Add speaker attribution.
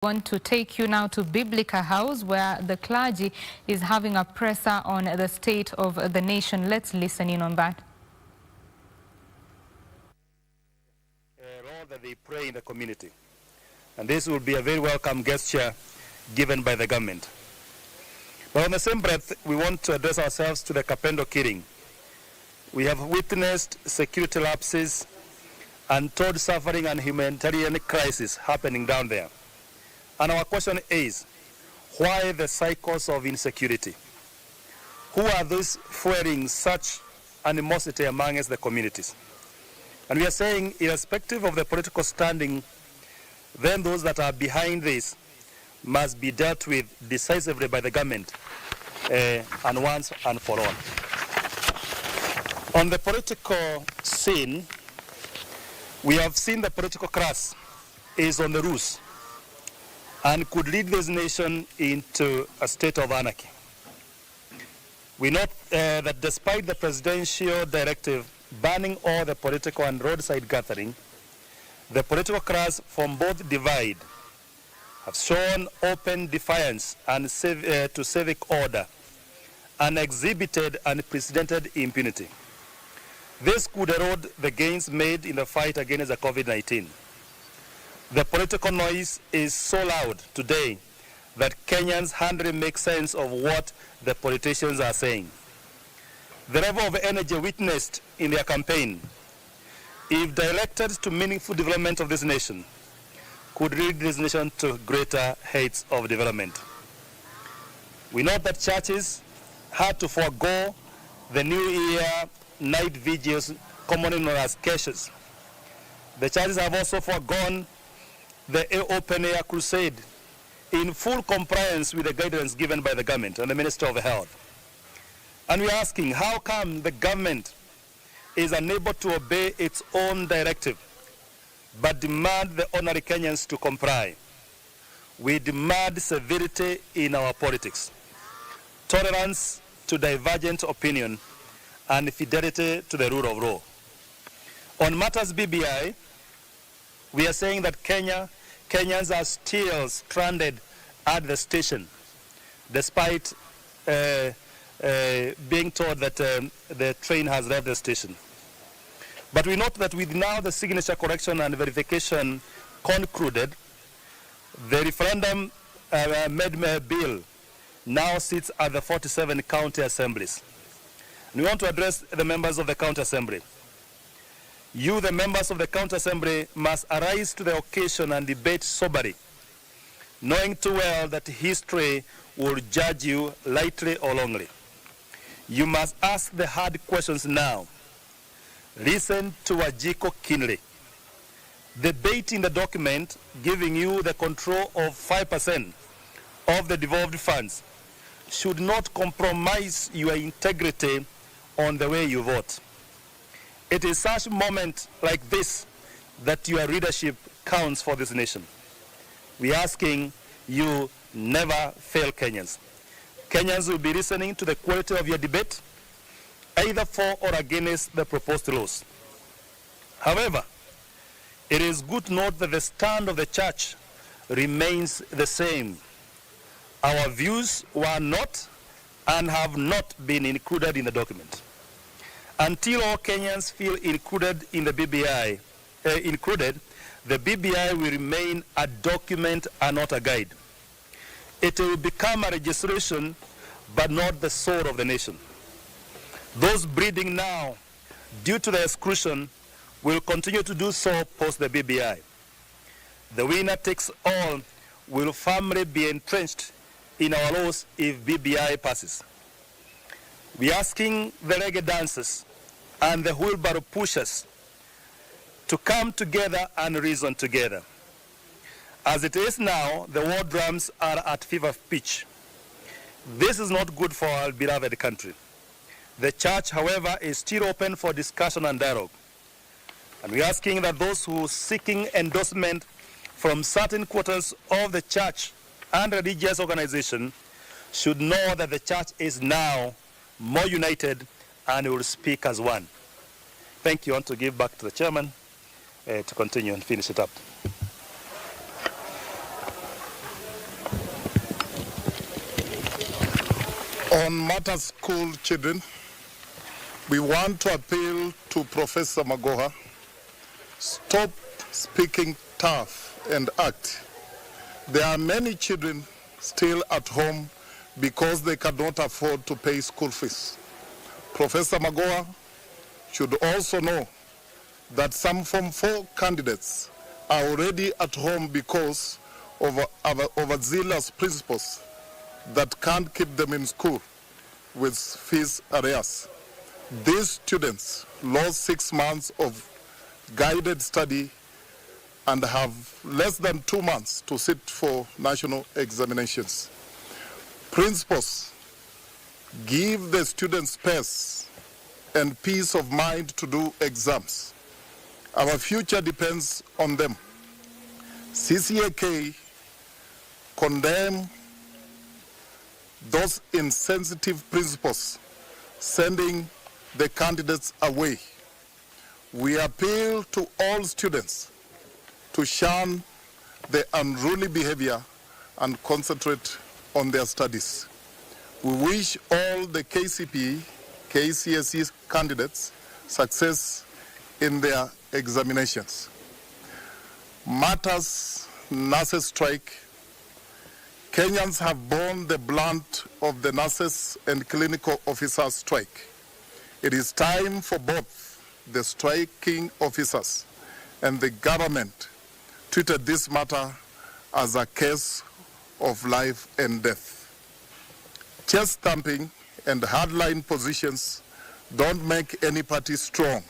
Speaker 1: Want to take you now to Biblical House, where the clergy is having a presser on the state of the nation. Let's listen in on that.
Speaker 2: Role that they play in the community, and this will be a very welcome gesture given by the government. But on the same breath, we want to address ourselves to the Kapendo killing. We have witnessed security lapses, untold suffering and humanitarian crisis happening down there. And our question is, why the cycles of insecurity? Who are those fueling such animosity amongst the communities? And we are saying, irrespective of the political standing, then those that are behind this must be dealt with decisively by the government, and once and for all. On the political scene, we have seen the political class is on the loose and could lead this nation into a state of anarchy. We note that despite the presidential directive banning all the political and roadside gathering, the political class from both divide have shown open defiance and to civic order and exhibited unprecedented impunity. This could erode the gains made in the fight against the COVID-19. The political noise is so loud today that Kenyans hardly make sense of what the politicians are saying. The level of energy witnessed in their campaign, if directed to meaningful development of this nation, could lead this nation to greater heights of development. We know that churches had to forego the New Year night vigils, commonly known as caches. The churches have also forgone the open-air crusade in full compliance with the guidance given by the government and the Minister of Health. And we're asking, how come the government is unable to obey its own directive, but demand the ordinary Kenyans to comply? We demand civility in our politics, tolerance to divergent opinion, and fidelity to the rule of law. On matters BBI, we are saying that Kenyans are still stranded at the station, despite being told that the train has left the station. But we note that with now the signature correction and verification concluded, the referendum bill now sits at the 47 county assemblies. And we want to address the members of the county assembly. You, the members of the county assembly, must arise to the occasion and debate soberly, knowing too well that history will judge you lightly or wrongly. You must ask the hard questions now. Listen to Wajiko keenly. Debate in the document giving you the control of 5% of the devolved funds should not compromise your integrity on the way you vote. It is such a moment like this that your leadership counts for this nation. We are asking you, never fail Kenyans. Kenyans will be listening to the quality of your debate, either for or against the proposed laws. However, it is good to note that the stand of the church remains the same. Our views were not and have not been included in the document. Until all Kenyans feel included in the BBI, the BBI will remain a document and not a guide. It will become a registration, but not the soul of the nation. Those breathing now, due to the exclusion, will continue to do so post the BBI. The winner takes all will firmly be entrenched in our laws if BBI passes. We are asking the reggae dancers and the wheelbarrow pushers to come together and reason together. As it is now, the war drums are at fever pitch. This is not good for our beloved country. The church, however, is still open for discussion and dialogue. And we are asking that those who are seeking endorsement from certain quarters of the church and religious organization should know that the church is now more united and will speak as one. Thank you. I want to give back to the chairman to continue and finish it up.
Speaker 3: On matters school children, we want to appeal to Professor Magoha, stop speaking tough and act. There are many children still at home because they cannot afford to pay school fees. Professor Magoha should also know that some Form 4 candidates are already at home because of overzealous principals that can't keep them in school with fees arrears. These students lost 6 months of guided study and have less than 2 months to sit for national examinations. Principals, give the students space and peace of mind to do exams. Our future depends on them. CCAK condemn those insensitive principals sending the candidates away. We appeal to all students to shun the unruly behavior and concentrate on their studies. We wish all the KCPE, KCSE candidates success in their examinations. Matters nurses strike. Kenyans have borne the brunt of the nurses and clinical officers strike. It is time for both the striking officers and the government treated this matter as a case of life and death. Chest thumping and hardline positions don't make any party strong.